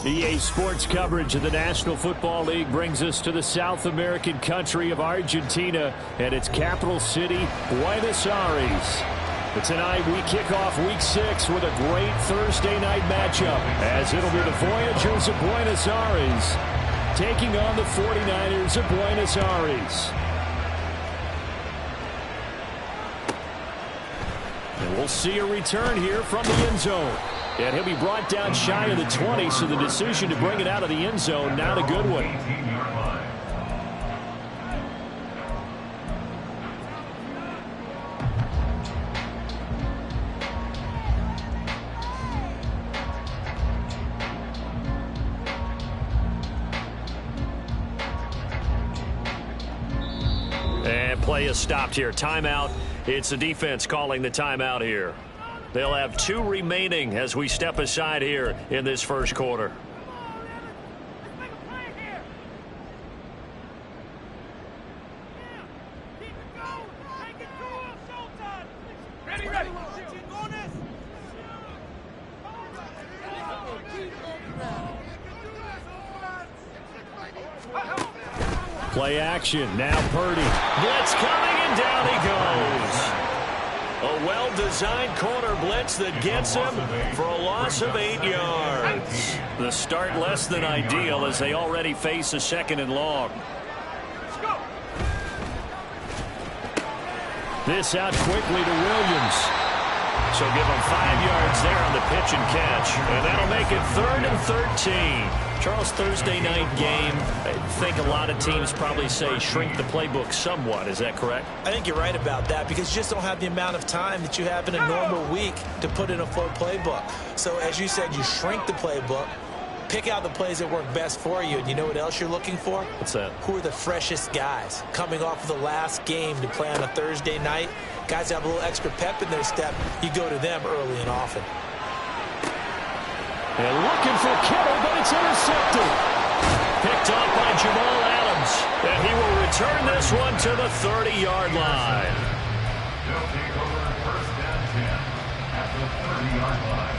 EA Sports coverage of the National Football League brings us to the South American country of Argentina and its capital city, Buenos Aires. But tonight we kick off Week 6 with a great Thursday night matchup, as it'll be the Voyagers of Buenos Aires taking on the 49ers of Buenos Aires. And we'll see a return here from the end zone. And he'll be brought down shy of the 20, so the decision to bring it out of the end zone, not a good one. And play is stopped here. Timeout. It's the defense calling the timeout here. They'll have 2 remaining as we step aside here in this first quarter. Play action. Now Purdy. Blitz coming, and down he goes. A well-designed corner blitz that gets him for a loss of 8 yards. The start less than ideal as they already face a 2nd and long. This out quickly to Williams. So give him 5 yards there on the pitch and catch. And that'll make it 3rd and 13. Charles, Thursday night game, I think a lot of teams probably say shrink the playbook somewhat. Is that correct? I think you're right about that because you just don't have the amount of time that you have in a normal week to put in a full playbook. So as you said, you shrink the playbook, pick out the plays that work best for you, and you know what else you're looking for? What's that? Who are the freshest guys coming off of the last game to play on a Thursday night? Guys have a little extra pep in their step. You go to them early and often. And looking for Kittle, but it's intercepted. Picked off by Jamal Adams. And he will return this one to the 30-yard line. They'll take over 1st and 10 at the 30-yard line.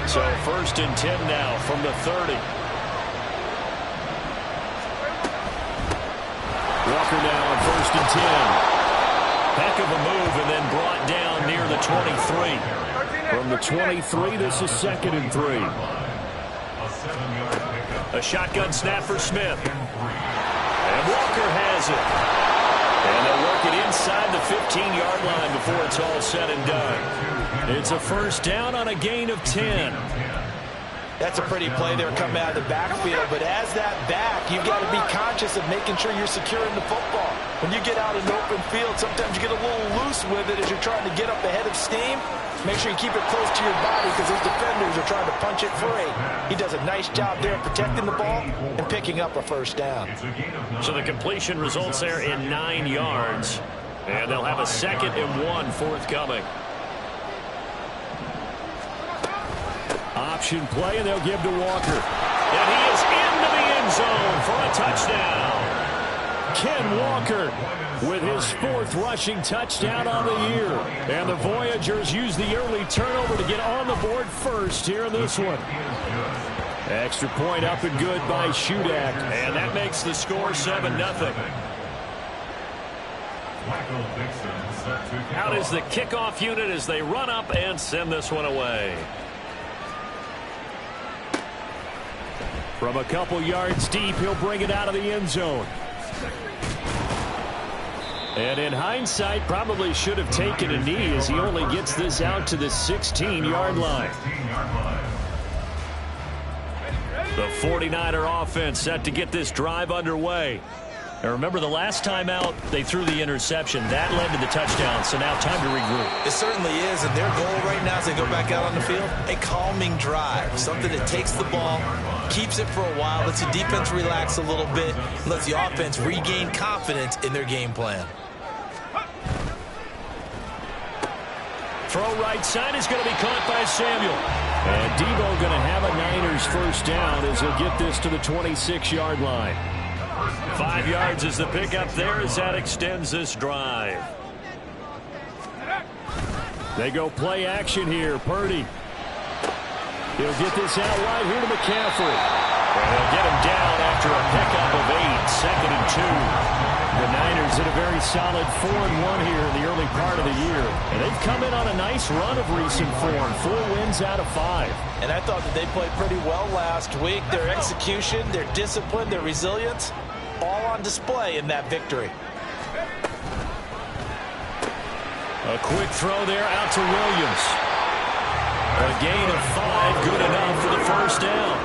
So 1st and 10 now from the 30. Walker now on 1st and 10. Heck of a move and then brought down near the 23. From the 23, this is 2nd and 3. A shotgun snap for Smith. And Walker has it. And they'll work it inside the 15-yard line before it's all said and done. It's a 1st down on a gain of 10. That's a pretty play there coming out of the backfield, but as that back, you've got to be conscious of making sure you're securing the football. When you get out in the open field, sometimes you get a little loose with it as you're trying to get up ahead of steam. Make sure you keep it close to your body because those defenders are trying to punch it free. He does a nice job there protecting the ball and picking up a 1st down. So the completion results there in 9 yards, and they'll have a 2nd and 1 forthcoming. Option play, and they'll give to Walker. And he is into the end zone for a touchdown. Ken Walker with his 4th rushing touchdown on the year. And the Voyagers use the early turnover to get on the board first here in this one. Extra point up and good by Shudak. And that makes the score 7-0. Out is the kickoff unit as they run up and send this one away. From a couple yards deep, he'll bring it out of the end zone. And in hindsight, probably should have taken a knee as he only gets this out to the 16-yard line. The 49er offense set to get this drive underway. And remember, the last time out, they threw the interception. That led to the touchdown, so now time to regroup. It certainly is, and their goal right now as they go back out on the field, a calming drive, something that takes the ball, keeps it for a while, lets the defense relax a little bit, and lets the offense regain confidence in their game plan. Throw right side is going to be caught by Samuel. And Debo going to have a Niners 1st down as he'll get this to the 26-yard line. 5 yards is the pickup there as that extends this drive. They go play action here. Purdy. He'll get this out wide here to McCaffrey. And they'll get him down after a pickup of 8, 2nd and 2. The Niners in a very solid 4-1 here in the early part of the year. And they've come in on a nice run of recent form. 4 wins out of 5. And I thought that they played pretty well last week. Their execution, their discipline, their resilience, all on display in that victory. A quick throw there out to Williams. A gain of 5, good enough for the first down.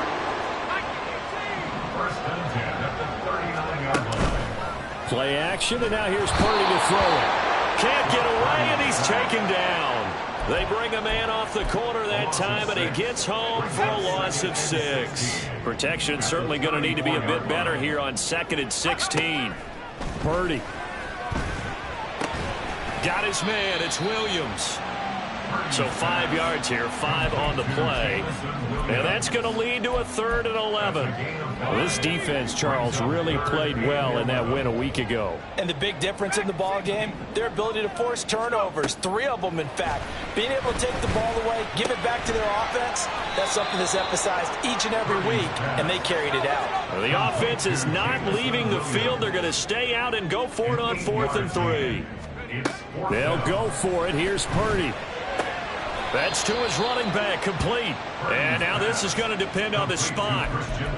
First and 10 at the 39-yard line. Play action, and now here's Purdy to throw it. Can't get away, and he's taken down. They bring a man off the corner that time, and he gets home for a loss of 6. Protection certainly going to need to be a bit better here on 2nd and 16. Purdy. Got his man. It's Williams. So 5 yards here, 5 on the play. And that's going to lead to a 3rd and 11. Well, this defense, Charles, really played well in that win a week ago. And the big difference in the ball game, their ability to force turnovers, 3 of them, in fact. Being able to take the ball away, give it back to their offense, that's something that's emphasized each and every week, and they carried it out. Well, the offense is not leaving the field. They're going to stay out and go for it on 4th and 3. They'll go for it. Here's Purdy. That's to his running back, complete. And now this is going to depend on the spot.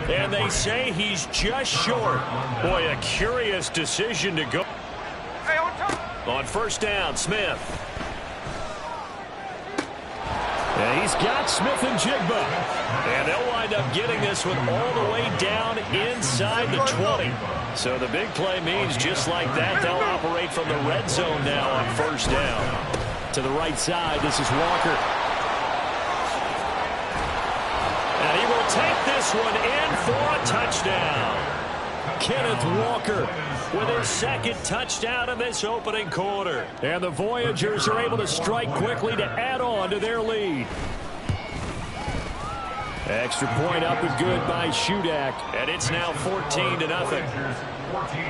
And they say he's just short. Boy, a curious decision to go. On first down, Smith. And he's got Smith and Jigba. And they'll wind up getting this one all the way down inside the 20. So the big play means just like that, they'll operate from the red zone now on first down. To the right side, this is Walker. And he will take this one in for a touchdown. Kenneth Walker with his 2nd touchdown in this opening quarter. And the Voyagers are able to strike quickly to add on to their lead. Extra point up and good by Shudak. And it's now 14-0. 14,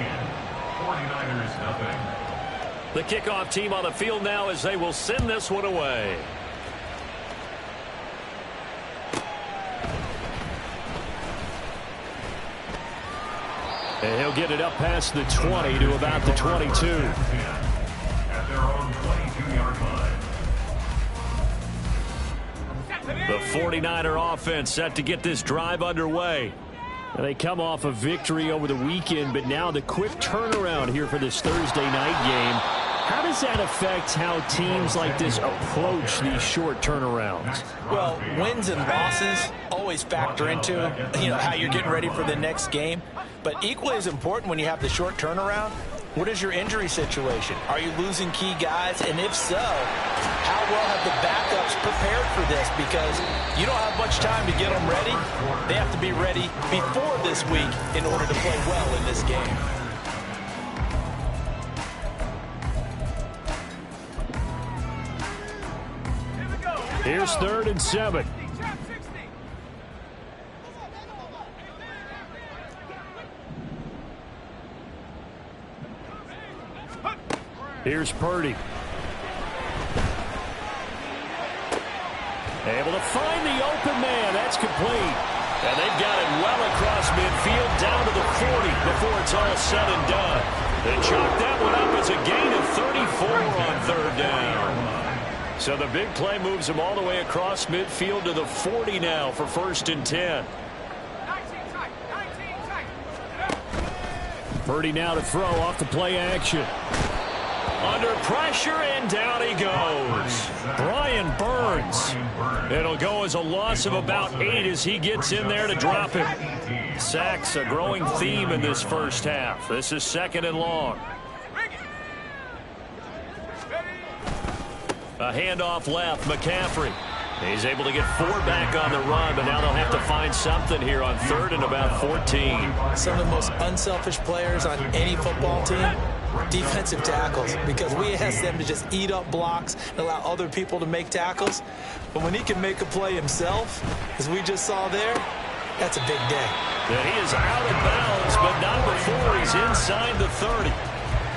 49ers nothing. The kickoff team on the field now as they will send this one away. And he'll get it up past the 20 to about the 22. At their own 22-yard line. The 49er offense set to get this drive underway. And they come off a victory over the weekend, but now the quick turnaround here for this Thursday night game. How does that affect how teams like this approach these short turnarounds? Well, wins and losses always factor into, how you're getting ready for the next game. But equally as important when you have the short turnaround, what is your injury situation? Are you losing key guys? And if so, how well have the backups prepared for this? Because you don't have much time to get them ready. They have to be ready before this week in order to play well in this game. Here's 3rd and 7. Here's Purdy. Able to find the open man. That's complete. And they've got it well across midfield down to the 40 before it's all said and done. They chalk that one up as a gain of 34 on 3rd down. So the big play moves them all the way across midfield to the 40 now for 1st and 10. Purdy now to throw off the play action. Under pressure, and down he goes. Brian Burns. It'll go as a loss of about 8 as he gets in there to drop it. Sacks a growing theme in this first half. This is 2nd and long. A handoff left, McCaffrey. He's able to get 4 back on the run, but now they'll have to find something here on 3rd and about 14. Some of the most unselfish players on any football team, defensive tackles, because we ask them to just eat up blocks and allow other people to make tackles. But when he can make a play himself, as we just saw there, that's a big day. And he is out of bounds, but not before he's inside the 30.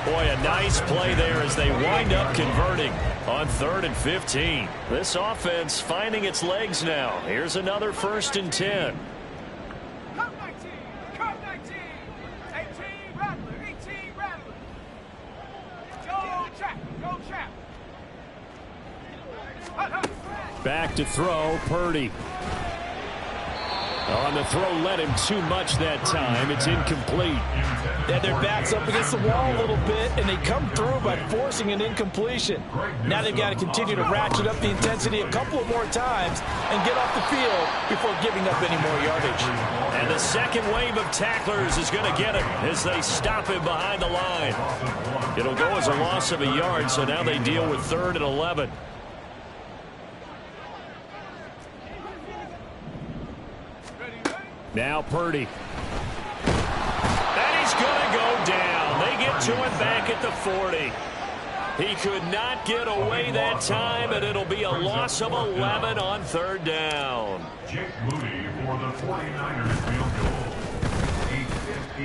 Boy, a nice play there as they wind up converting on 3rd and 15. This offense finding its legs now. Here's another 1st and 10. Cut 19, cut 19. 18 Rattler, 18 Rattler. Go Chap, go Chap. Back to throw, Purdy. On the throw, led him too much that time. It's incomplete. Yeah, their back's up against the wall a little bit, and they come through by forcing an incompletion. Now they've got to continue to ratchet up the intensity a couple of more times and get off the field before giving up any more yardage. And the second wave of tacklers is going to get him as they stop him behind the line. It'll go as a loss of a yard, so now they deal with 3rd and 11. Now Purdy. And he's going to go down. They get to him back at the 40. He could not get away that time, and it'll be a loss of 11 on 3rd down. Jake Moody for the 49ers field goal.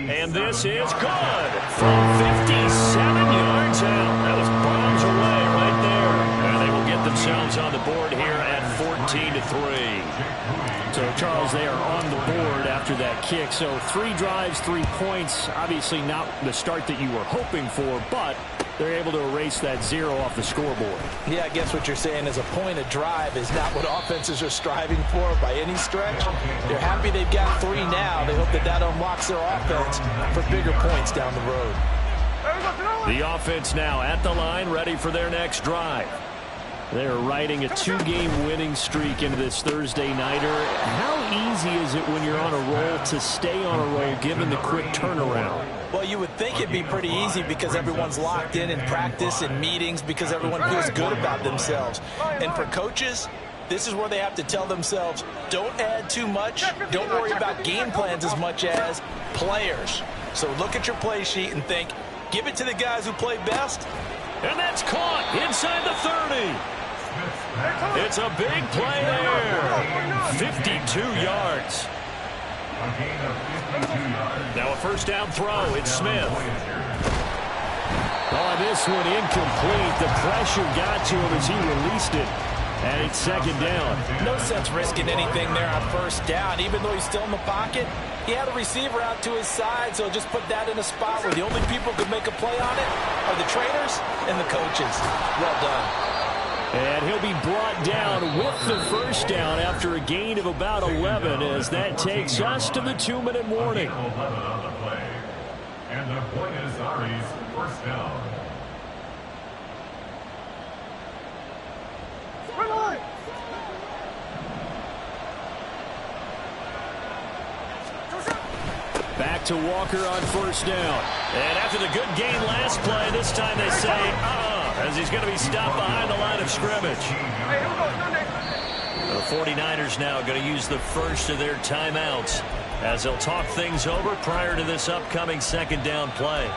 And this is good from 57 yards out. That was bombs away right there. And they will get themselves on the board here at 14-3. So, Charles, they are on the board after that kick. So 3 drives, 3 points. Obviously not the start that you were hoping for, but they're able to erase that 0 off the scoreboard. Yeah, I guess what you're saying is a point of drive is not what offenses are striving for by any stretch. They're happy they've got 3 now. They hope that that unlocks their offense for bigger points down the road. The offense now at the line, ready for their next drive. They're riding a 2-game winning streak into this Thursday nighter. How easy is it when you're on a roll to stay on a roll given the quick turnaround? Well, you would think it'd be pretty easy because everyone's locked in practice and meetings because everyone feels good about themselves. And for coaches, this is where they have to tell themselves, don't add too much. Don't worry about game plans as much as players. So look at your play sheet and think, give it to the guys who play best. And that's caught inside the 30. It's a big play there. 52 yards. Now a 1st down throw. It's Smith. Oh, this one incomplete. The pressure got to him as he released it. And it's 2nd down. No sense risking anything there on 1st down. Even though he's still in the pocket, he had a receiver out to his side, so just put that in a spot where the only people who could make a play on it are the trainers and the coaches. Well done. And he'll be brought down with the 1st down after a gain of about 11 as that takes us to the 2-minute warning. And the Buenos Aires 1st down. Back to Walker on 1st down. And after the good gain last play, this time they say, as he's going to be stopped behind the line of scrimmage. The 49ers now going to use the first of their timeouts as they'll talk things over prior to this upcoming 2nd down play.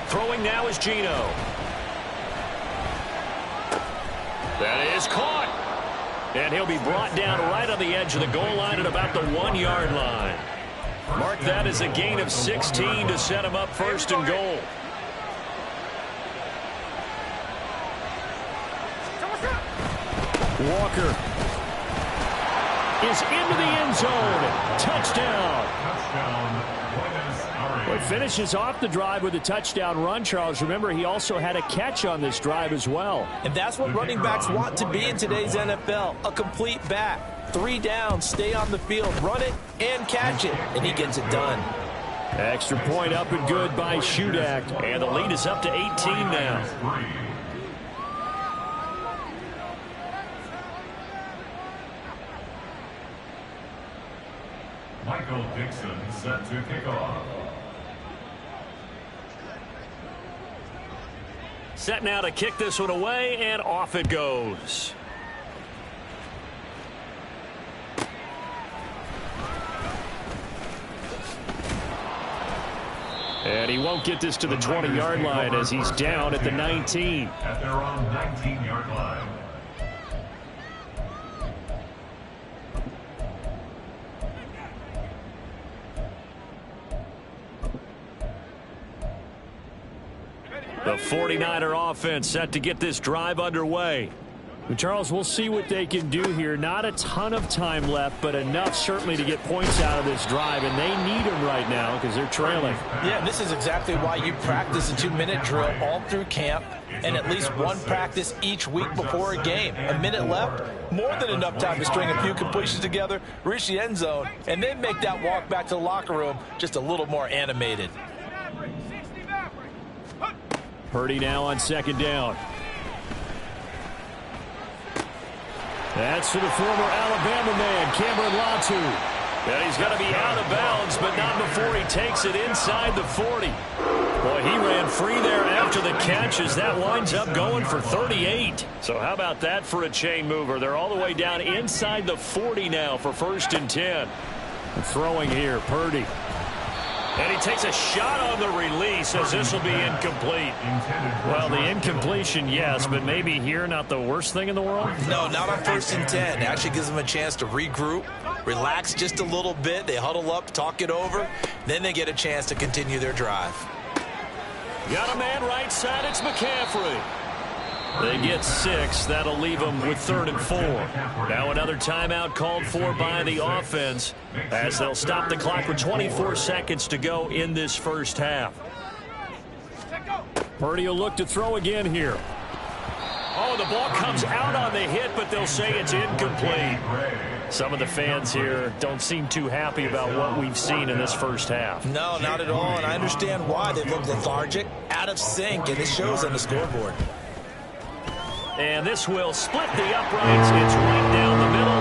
Throwing now is Gino. That is caught. And he'll be brought down right on the edge of the goal line at about the 1-yard line. Mark that as a gain of 16 to set him up 1st and goal. Walker is into the end zone. Touchdown. Well, he finishes off the drive with a touchdown run, Charles. Remember, he also had a catch on this drive as well. And that's what running backs want to be in today's NFL, a complete back. 3 downs, stay on the field, run it, and catch it. And he gets it done. Extra point up and good by Shudak. And the lead is up to 18 now. Michael Dixon set to kick off. Set now to kick this one away, and off it goes. And he won't get this to the 20-yard line as he's down at the 19. At their own 19-yard line. The 49er offense set to get this drive underway. And Charles, we'll see what they can do here. Not a ton of time left, but enough certainly to get points out of this drive, and they need them right now because they're trailing. Yeah, and this is exactly why you practice a 2-minute drill all through camp and at least one practice each week before a game. A minute left, more than enough time to string a few completions together, reach the end zone, and then make that walk back to the locker room just a little more animated. Purdy now on second down. That's to the former Alabama man, Cameron Latu. And he's got to be out of bounds, but not before he takes it inside the 40. Boy, he ran free there after the catch as that winds up going for 38. So how about that for a chain mover? They're all the way down inside the 40 now for 1st and 10. And throwing here, Purdy. And he takes a shot on the release as this will be incomplete. Well, the incompletion, yes, but maybe here not the worst thing in the world? No, not on 1st and 10. It actually gives them a chance to regroup, relax just a little bit. They huddle up, talk it over. Then they get a chance to continue their drive. Got a man right side. It's McCaffrey. They get 6. That'll leave them with 3rd and 4. Now another timeout called for by the offense as they'll stop the clock with 24 seconds to go in this first half. Purdy will look to throw again here. Oh, the ball comes out on the hit, but they'll say it's incomplete. Some of the fans here don't seem too happy about what we've seen in this first half. No, not at all, and I understand why. They look lethargic, out of sync, and it shows on the scoreboard. And this will split the uprights. It's right down the middle.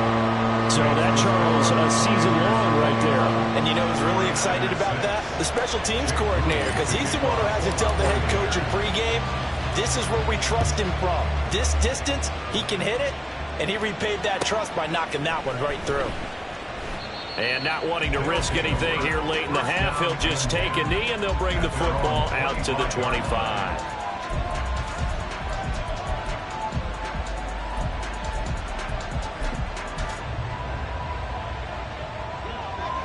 So that, Charles, a season long right there. And you know who's really excited about that? The special teams coordinator, because he's the one who has to tell the head coach in pregame, this is where we trust him from. This distance, he can hit it, and he repaid that trust by knocking that one right through. And not wanting to risk anything here late in the half, he'll just take a knee, and they'll bring the football out to the 25.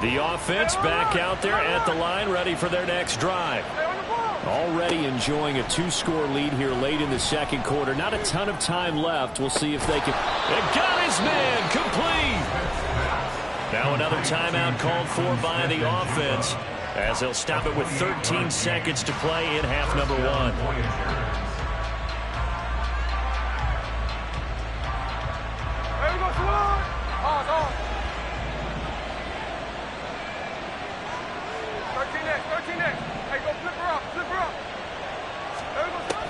The offense back out there at the line, ready for their next drive. Already enjoying a 2-score lead here late in the second quarter. Not a ton of time left. We'll see if they can. They got his man complete. Now another timeout called for by the offense as they'll stop it with 13 seconds to play in half number 1.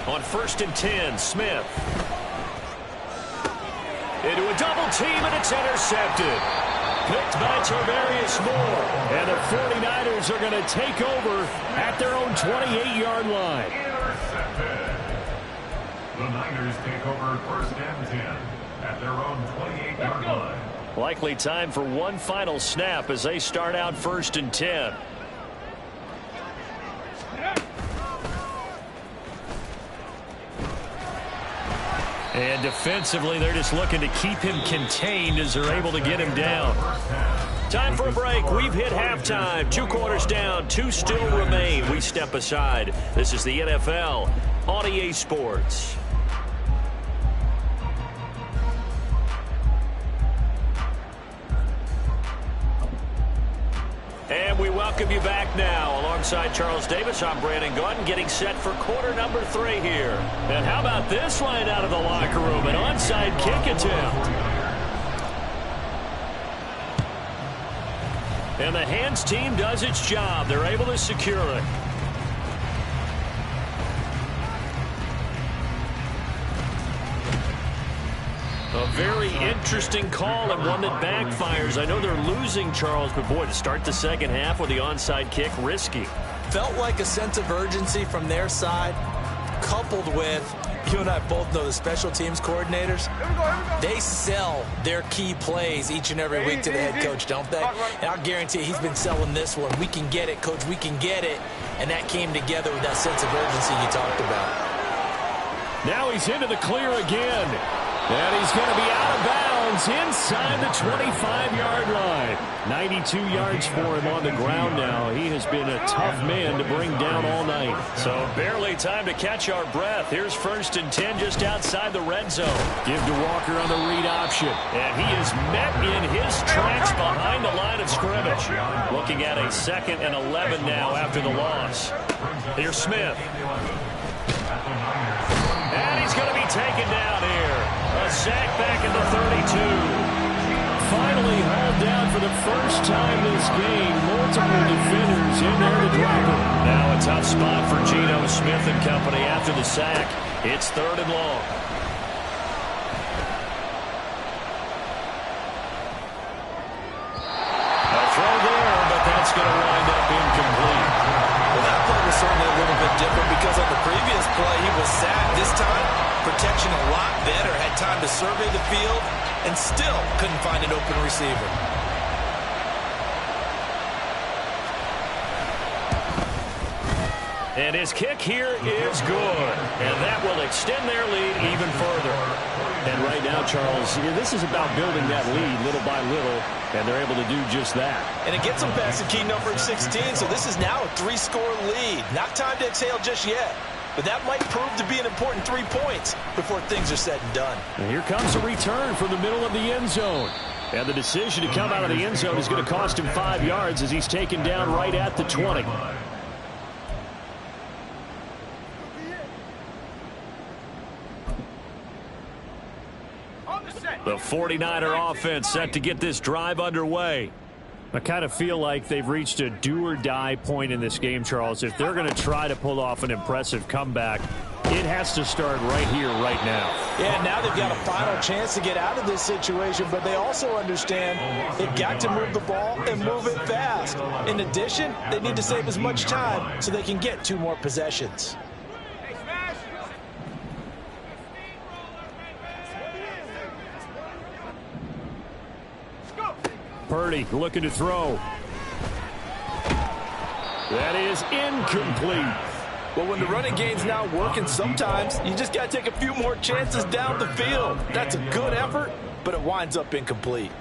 On 1st and 10, Smith. Into a double team, and it's intercepted. Picked by Tarvarius Moore. And the 49ers are going to take over at their own 28-yard line. Intercepted. The Niners take over 1st and 10 at their own 28-yard line. Likely time for one final snap as they start out 1st and 10. And defensively, they're just looking to keep him contained as they're able to get him down. Time for a break. We've hit halftime. 2 quarters down. 2 still remain. We step aside. This is the NFL on EA Sports. And we welcome you back now. Alongside Charles Davis, I'm Brandon Gaudin, getting set for quarter number 3 here. And how about this line out of the locker room? An onside kick attempt. And the hands team does its job. They're able to secure it. A very interesting call and one that backfires. I know they're losing, Charles, but boy, to start the second half with the onside kick, risky. Felt like a sense of urgency from their side, coupled with, you and I both know the special teams coordinators, they sell their key plays each and every week to the head coach, don't they? And I'll guarantee you he's been selling this one. We can get it, coach, we can get it. and that came together with that sense of urgency you talked about. Now he's into the clear again. And he's going to be out of bounds inside the 25-yard line. 92 yards for him on the ground now. He has been a tough man to bring down all night. So barely time to catch our breath. Here's 1st and 10 just outside the red zone. Give to Walker on the read option. And he is met in his tracks behind the line of scrimmage. Looking at a 2nd and 11 now after the loss. Here's Smith. And he's going to be taken down here. A sack back at the 32. Finally hauled down for the first time this game. Multiple defenders in there to drop him. Now a tough spot for Geno Smith and company after the sack. It's 3rd and long. A throw there, but that's going to wind up incomplete. Well, that play was certainly a little bit different because on the previous play he was sacked. This time, protection a lot better. Had time to survey the field and still couldn't find an open receiver. And his kick here is good. And that will extend their lead even further. And right now, Charles, this is about building that lead little by little, and they're able to do just that. And it gets them past the key number 16, so this is now a 3-score lead. Not time to exhale just yet. But that might prove to be an important 3 points before things are said and done. And here comes a return from the middle of the end zone. And the decision to come out of the end zone is going to cost him 5 yards as he's taken down right at the 20. The 49er offense set to get this drive underway. I kind of feel like they've reached a do-or-die point in this game, Charles. If they're going to try to pull off an impressive comeback, it has to start right here, right now. Yeah, now they've got a final chance to get out of this situation, but they also understand they've got to move the ball and move it fast. In addition, they need to save as much time so they can get 2 more possessions. Purdy looking to throw. That is incomplete. Well, when the running game's not working, sometimes you just got to take a few more chances down the field. That's a good effort, but it winds up incomplete.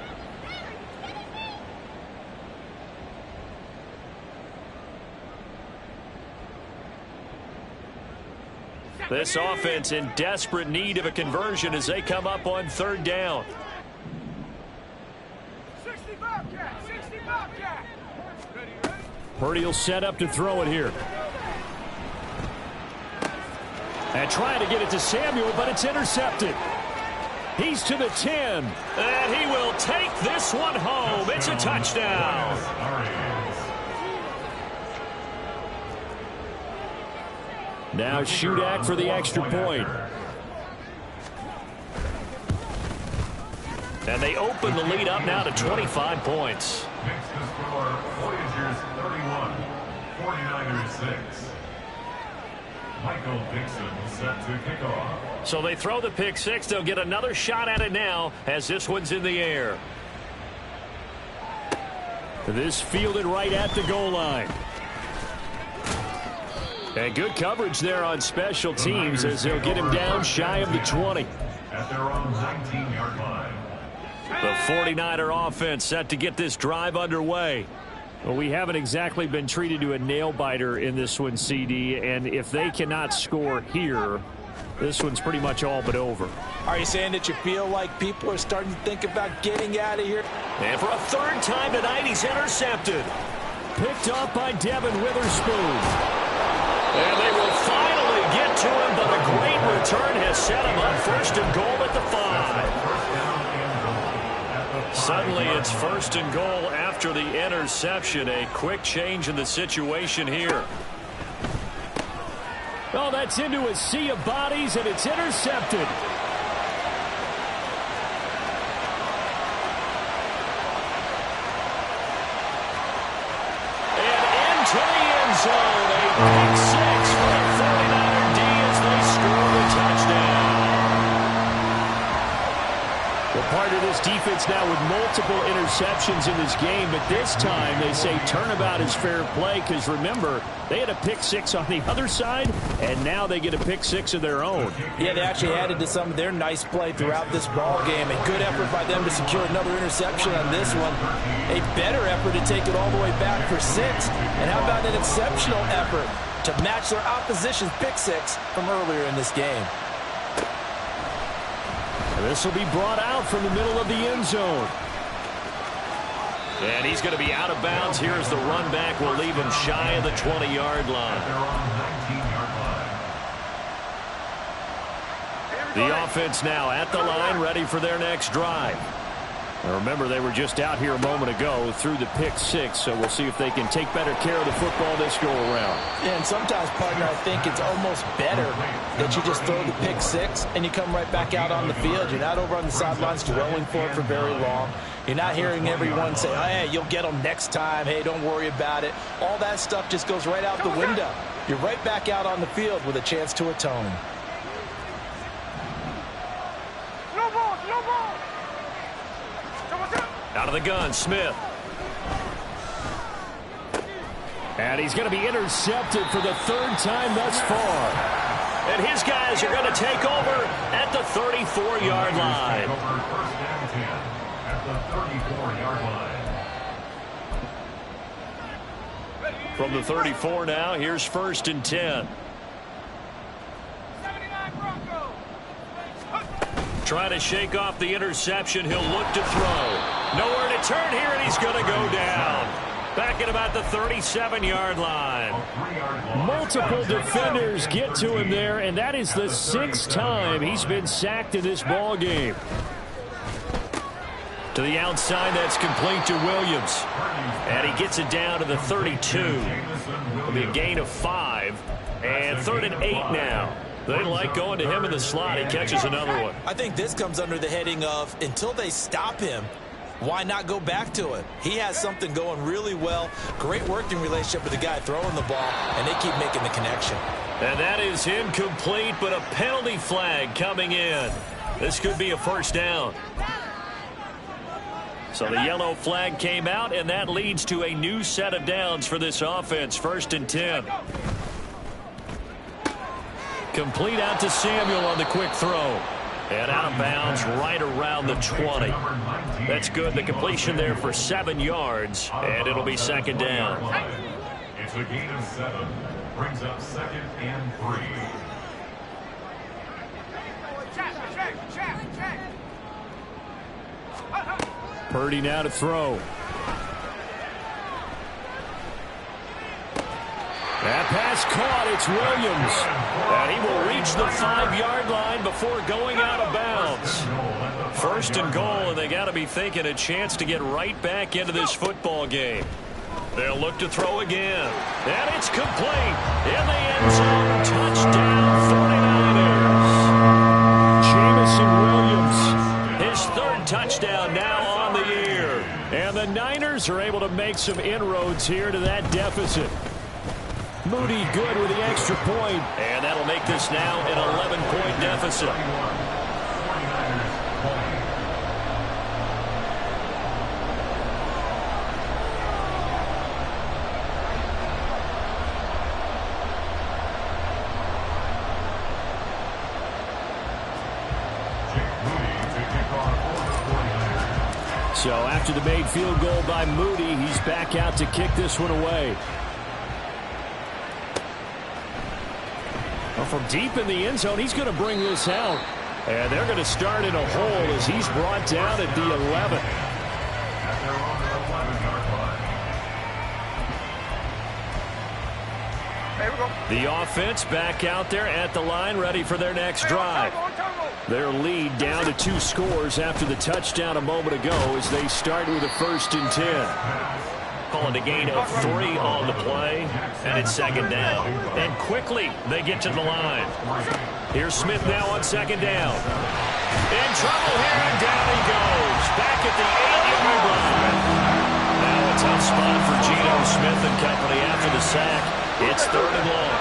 This offense in desperate need of a conversion as they come up on 3rd down. Purdy will set up to throw it here. And trying to get it to Samuel, but it's intercepted. He's to the 10. And he will take this one home. It's a touchdown. Now Shudak for the extra point. And they open the lead up now to 25 points. Next to score, Voyagers 31, 49ers 6. Michael Dixon set to kick off. So they throw the pick 6. They'll get another shot at it now as this one's in the air. This fielded right at the goal line. And good coverage there on special teams as they'll get him down shy of the 20. At their own 19-yard line. The 49er offense set to get this drive underway. Well, we haven't exactly been treated to a nail-biter in this one, CD, and if they cannot score here, this one's pretty much all but over. Are you saying that you feel like people are starting to think about getting out of here? And for a 3rd time tonight, he's intercepted. Picked up by Devin Witherspoon. And they will finally get to him, but a great return has set him up 1st and goal at the 5. Suddenly it's 1st and goal after the interception. A quick change in the situation here. Oh, that's into a sea of bodies, and it's intercepted. And into the end zone. A pick 6 for the 49er D as they score the touchdown. Well, partner, this defense now with multiple interceptions in this game, but this time they say turnabout is fair play because, remember, they had a pick-6 on the other side, and now they get a pick-6 of their own. Yeah, they actually added to some of their nice play throughout this ball game. A good effort by them to secure another interception on this one. A better effort to take it all the way back for 6. And how about an exceptional effort to match their opposition's pick-6 from earlier in this game? This will be brought out from the middle of the end zone. And he's going to be out of bounds. Here's the run back. We'll leave him shy of the 20-yard line. The offense now at the line, ready for their next drive. Now remember, they were just out here a moment ago through the pick-6, so we'll see if they can take better care of the football this go-around. Yeah, and sometimes, partner, I think it's almost better that you just throw the pick-6 and you come right back out on the field. You're not over on the sidelines dwelling for it for very long. You're not hearing everyone say, hey, you'll get them next time. Hey, don't worry about it. All that stuff just goes right out the window. You're right back out on the field with a chance to atone. Out of the gun, Smith. And he's going to be intercepted for the 3rd time thus far. And his guys are going to take over at the 34-yard line. First and 10 at the 34-yard line. From the 34 now, here's 1st and 10. Trying to shake off the interception. He'll look to throw. Nowhere to turn here, and he's going to go down. Back at about the 37-yard line. Multiple defenders get to him there, and that is the 6th time he's been sacked in this ball game. To the outside, that's complete to Williams. And he gets it down to the 32. It'll be a gain of 5. And 3rd and 8 now. They like going to him in the slot. He catches another one. I think this comes under the heading of, until they stop him, why not go back to it? He has something going really well. Great working relationship with the guy throwing the ball, and they keep making the connection. And that is incomplete, but a penalty flag coming in. This could be a 1st down. So the yellow flag came out, and that leads to a new set of downs for this offense. 1st and 10. Complete out to Samuel on the quick throw. And out of bounds right around the 20. That's good. The completion there for 7 yards. And it'll be 2nd down. It's a gain of 7. Brings up 2nd and 3. Purdy now to throw. That pass caught. It's Williams. And he will reach the 5-yard line before going out of bounds. 1st and goal, and they got to be thinking a chance to get right back into this football game. They'll look to throw again. And it's complete. In the end zone. Touchdown, 49ers. Jamison Williams. His 3rd touchdown now on the year. And the Niners are able to make some inroads here to that deficit. Moody good with the extra point. And that'll make this now an 11-point deficit. So after the made field goal by Moody, he's back out to kick this one away. Well, from deep in the end zone, he's going to bring this out. And they're going to start in a hole as he's brought down at the 11. The offense back out there at the line, ready for their next drive. Their lead down to 2 scores after the touchdown a moment ago as they start with a 1st and 10. Calling a gain of 3 on the play, and it's 2nd down. And quickly, they get to the line. Here's Smith now on 2nd down. In trouble here, and down he goes. Back at the 8-yard line. Now a tough spot for Geno Smith and company after the sack. It's 3rd and long.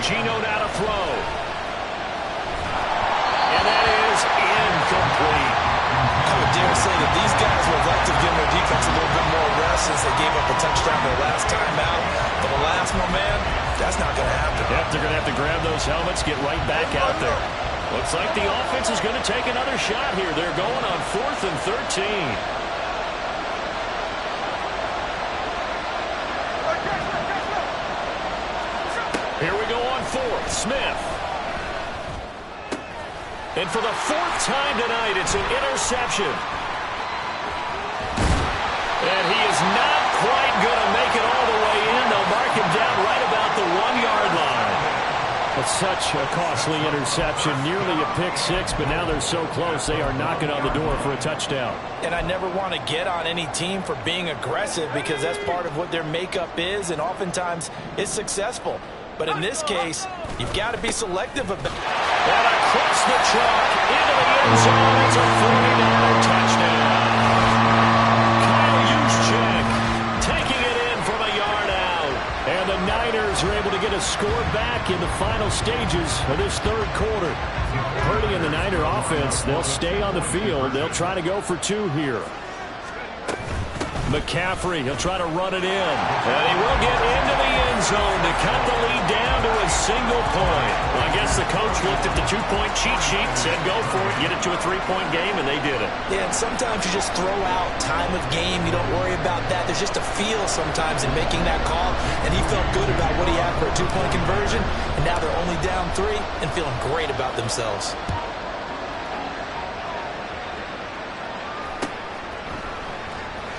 Geno now to throw. And that is is incomplete. I would dare say that these guys would like to give their defense a little bit more rest since they gave up a touchdown their last time out. But the last one, man, that's not going to happen. Yep, they're going to have to grab those helmets, get right back out there. Looks like the offense is going to take another shot here. They're going on 4th and 13. Here we go on 4th. Smith. And for the 4th time tonight, it's an interception. And he is not quite going to make it all the way in. They'll mark him down right about the 1-yard line. It's such a costly interception, nearly a pick six, but now they're so close they are knocking on the door for a touchdown. And I never want to get on any team for being aggressive because that's part of what their makeup is, and oftentimes it's successful. But in this case, you've got to be selective about it. And across the chalk, into the end zone, it's a 49er touchdown. Kyle Juszczyk taking it in from a yard out. And the Niners are able to get a score back in the final stages of this 3rd quarter. Purdy and the Niner offense, they'll stay on the field. They'll try to go for 2 here. McCaffrey, he'll try to run it in. And he will get into the end zone to cut the lead down to a single point. Well, I guess the coach looked at the 2-point cheat sheet, said go for it, get it to a 3-point game, and they did it. Yeah, and sometimes you just throw out time of game. You don't worry about that. There's just a feel sometimes in making that call, and he felt good about what he had for a 2-point conversion, and now they're only down 3 and feeling great about themselves.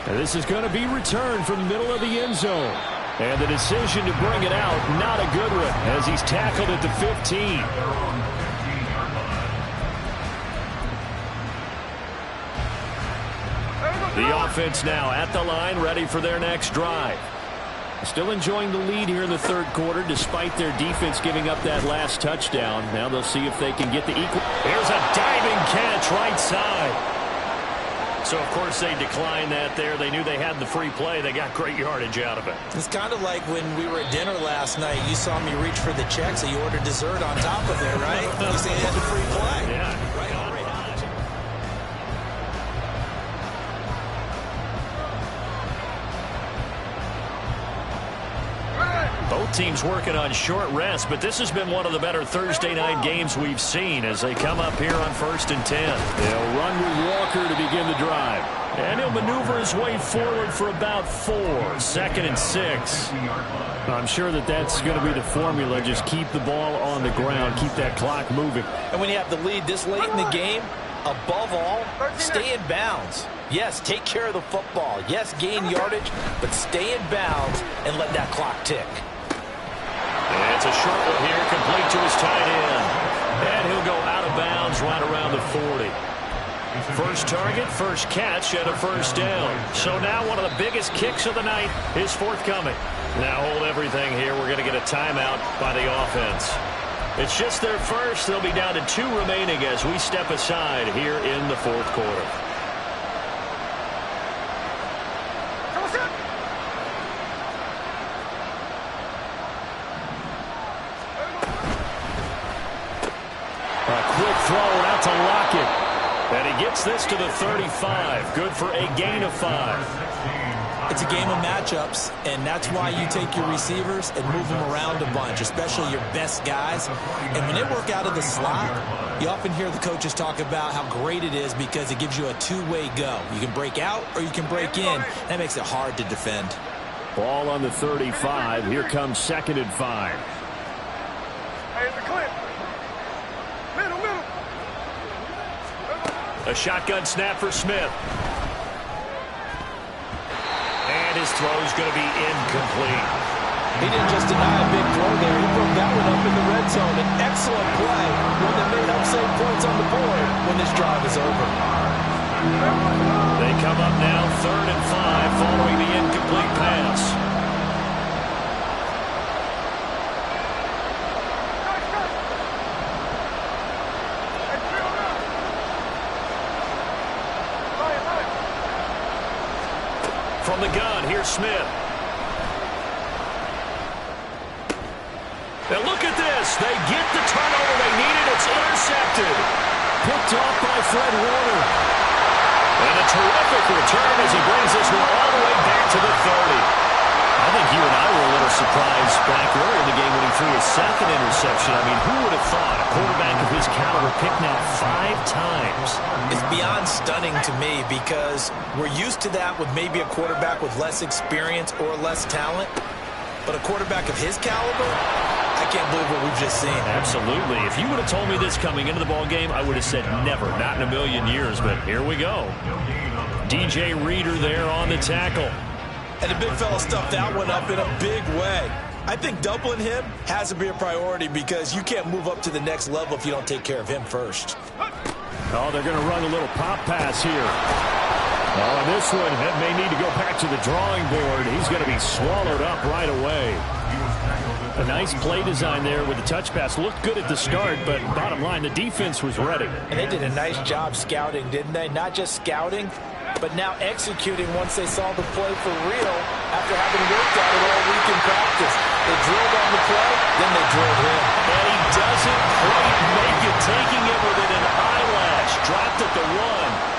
And this is going to be returned from the middle of the end zone. And the decision to bring it out, not a good one, as he's tackled at the 15. The offense now at the line, ready for their next drive. Still enjoying the lead here in the 3rd quarter, despite their defense giving up that last touchdown. Now they'll see if they can get the equal. Here's a diving catch right side. So, of course, they declined that there. They knew they had the free play. They got great yardage out of it. It's kind of like when we were at dinner last night. You saw me reach for the check, so you ordered dessert on top of it, right? You say you had the free play. Yeah. Right on. Both teams working on short rest, but this has been one of the better Thursday night games we've seen as they come up here on 1st and 10. They'll run with Walker to begin the drive. And he'll maneuver his way forward for about 4. 2nd and 6. I'm sure that's going to be the formula. Just keep the ball on the ground. Keep that clock moving. And when you have the lead this late in the game, above all, stay in bounds. Yes, take care of the football. Yes, gain yardage, but stay in bounds and let that clock tick. And it's a short one here, complete to his tight end. And he'll go out of bounds right around the 40. First target, first catch, and a first down. So now one of the biggest kicks of the night is forthcoming. Now hold everything here. We're going to get a timeout by the offense. It's just their first. They'll be down to 2 remaining as we step aside here in the 4th quarter. Quick throw out to Lockett. And he gets this to the 35. Good for a gain of 5. It's a game of matchups, and that's why you take your receivers and move them around a bunch, especially your best guys. And when they work out of the slot, you often hear the coaches talk about how great it is because it gives you a 2-way go. You can break out or you can break in. That makes it hard to defend. Ball on the 35. Here comes 2nd and 5. Hey, the clip. Middle. A shotgun snap for Smith. And his throw is going to be incomplete. He didn't just deny a big throw there. He broke that one up in the red zone. An excellent play, one that may help save points on the board when this drive is over. They come up now 3rd and 5 following the incomplete pass. From the gun, here's Smith. And look at this. They get the turnover they needed. It's intercepted. picked off by Fred Warner. And a terrific return as he brings this one all the way back to the 30. I think you and I were a little surprised back earlier in the game when he threw his second interception. I mean, who would have thought a quarterback of his caliber picked now 5 times? It's beyond stunning to me because we're used to that with maybe a quarterback with less experience or less talent. But a quarterback of his caliber, I can't believe what we've just seen. Absolutely. If you would have told me this coming into the ball game, I would have said never, not in a million years. But here we go. DJ Reader there on the tackle. And the big fella stuffed that one up in a big way. I think doubling him has to be a priority because you can't move up to the next level if you don't take care of him first. Oh, they're going to run a little pop pass here. Oh, and this one may need to go back to the drawing board. He's going to be swallowed up right away. A nice play design there with the touch pass. Looked good at the start, but bottom line, the defense was ready. And they did a nice job scouting, didn't they? Not just scouting, but now executing once they saw the play for real after having worked at it all week in practice. They drilled on the play, then they drilled him. And he doesn't quite make it, taking it within an eyelash. Dropped at the 1.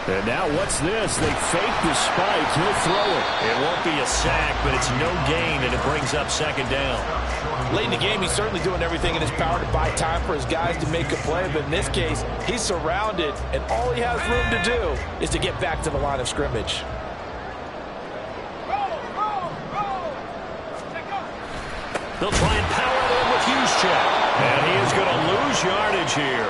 And now what's this? They fake the spike. He'll throw it. It won't be a sack, but it's no gain, and it brings up second down. Late in the game, he's certainly doing everything in his power to buy time for his guys to make a play. But in this case, he's surrounded, and all he has room to do is to get back to the line of scrimmage. They'll try and power it in with Juszczyk. And he is going to lose yardage here.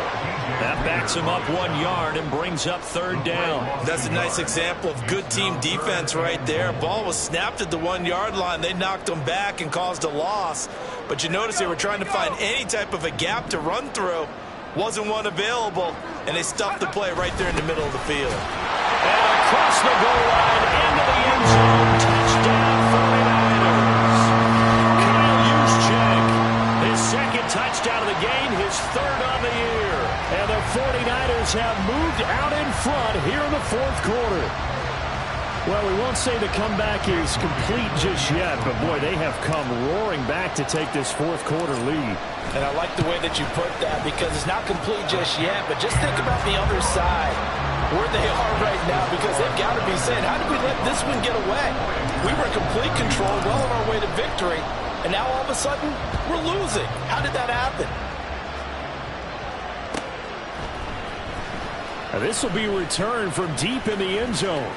That backs him up 1 yard and brings up third down. That's a nice example of good team defense right there. Ball was snapped at the 1 yard line. They knocked him back and caused a loss. But you notice they were trying to find any type of a gap to run through. Wasn't one available, and they stuffed the play right there in the middle of the field. And across the goal line into the end zone. Touchdown 49ers. Kyle Juszczyk, his second touchdown of the game, his third on the year. And the 49ers have moved out in front here in the fourth quarter. Well, we won't say the comeback is complete just yet, but boy, they have come roaring back to take this fourth quarter lead. And I like the way that you put that because it's not complete just yet, but just think about the other side, where they are right now, because they've got to be saying, how did we let this one get away? We were in complete control, well on our way to victory, and now all of a sudden, we're losing. How did that happen? Now this will be returned from deep in the end zone.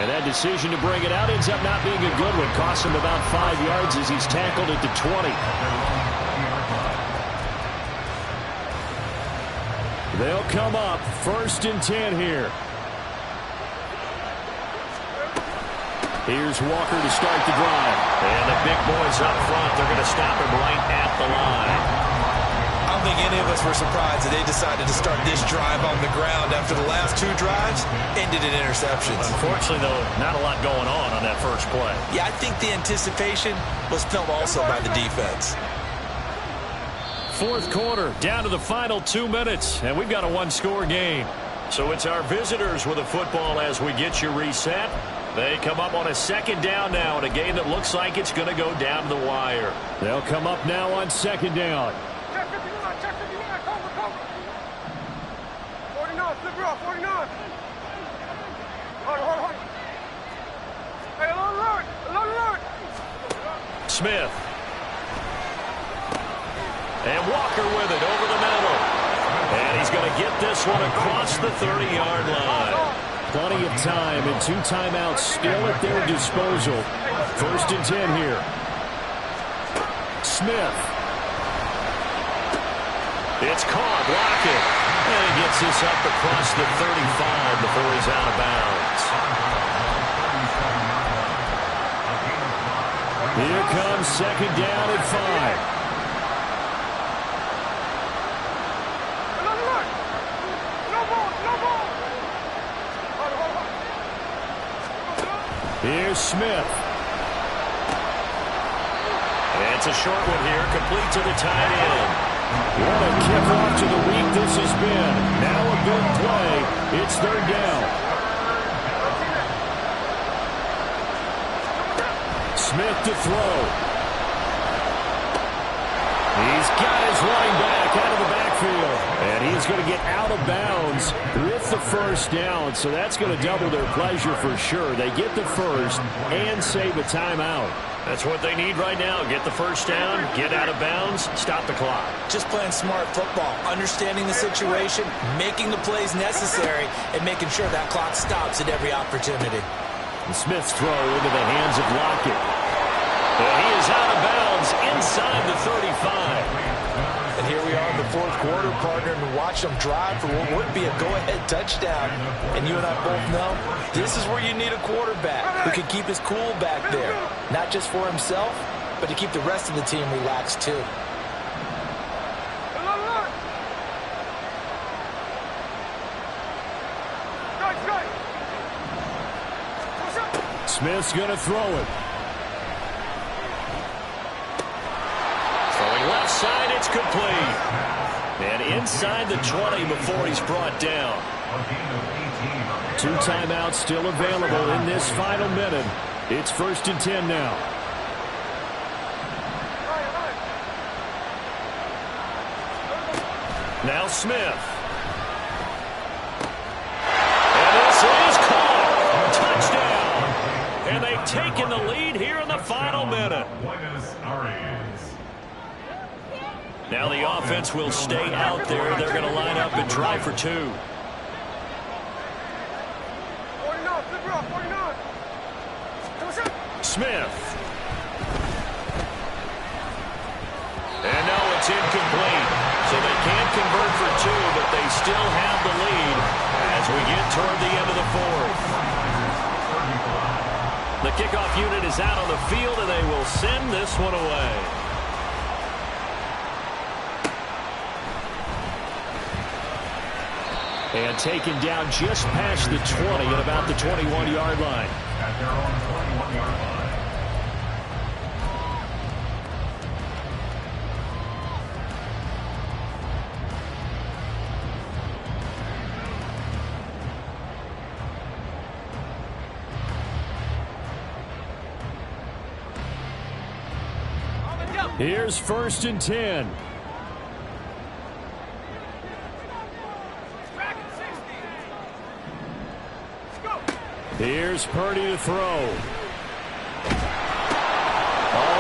And that decision to bring it out ends up not being a good one. Costs him about 5 yards as he's tackled at the 20. They'll come up 1st and 10 here. Here's Walker to start the drive. And the big boys up front. They're going to stop him right at the line. I don't think any of us were surprised that they decided to start this drive on the ground after the last 2 drives ended in interceptions. Unfortunately, though, not a lot going on that first play. Yeah, I think the anticipation was felt also by the defense. Fourth quarter, down to the final 2 minutes, and we've got a 1-score game. So it's our visitors with the football as we get you reset. They come up on a second down now in a game that looks like it's going to go down to the wire. They'll come up now on second down. Check 51, check 51, cover. 49, flip it off, 49. Hold on. Hey, alert. Smith. And Walker with it over the middle. And he's going to get this one across the 30-yard line. Plenty of time and 2 timeouts still at their disposal. 1st and 10 here. Smith. It's caught, Lockett. And he gets this up across the 35 before he's out of bounds. Here comes second down at 5. Here's Smith. And it's a short one here, complete to the tight end. What a kickoff to the week this has been. Now a big play. It's third down. Smith to throw. He's got his running back out of the backfield. And he's going to get out of bounds with the first down. So that's going to double their pleasure for sure. They get the first and save a timeout. That's what they need right now. Get the first down, get out of bounds, stop the clock. Just playing smart football, understanding the situation, making the plays necessary, and making sure that clock stops at every opportunity. And Smith's throw into the hands of Lockett. And he is out of bounds inside the 35. And here we are in the fourth quarter, partner, and watch them drive for what would be a go-ahead touchdown. And you and I both know this is where you need a quarterback who can keep his cool back there. Not just for himself, but to keep the rest of the team relaxed too. Smith's going to throw it. Throwing left side, it's complete. And inside the 20 before he's brought down. 2 timeouts still available in this final minute. It's 1st and 10 now. Now Smith. And this is caught. Touchdown. And they've taken the lead here in the final minute. Now the offense will stay out there. They're going to line up and try for 2. 49, Smith. And no, it's incomplete. So they can't convert for 2, but they still have the lead as we get toward the end of the fourth. The kickoff unit is out on the field, and they will send this one away. And taken down just past the 20 at about the 21-yard line. At their own 21-yard line. Here's 1st and 10. Here's Purdy to throw. Oh,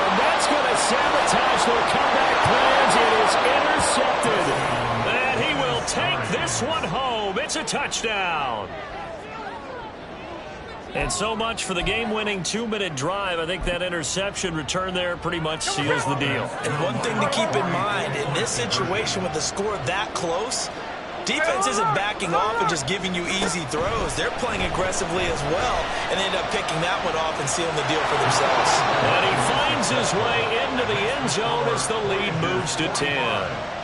and that's going to sabotage their comeback plans. It is intercepted. And he will take this one home. It's a touchdown. And so much for the game-winning 2-minute drive. I think that interception return there pretty much seals the deal. And one thing to keep in mind, in this situation with the score that close, defense isn't backing off and just giving you easy throws. They're playing aggressively as well, and they end up picking that one off and sealing the deal for themselves. And he finds his way into the end zone as the lead moves to 10.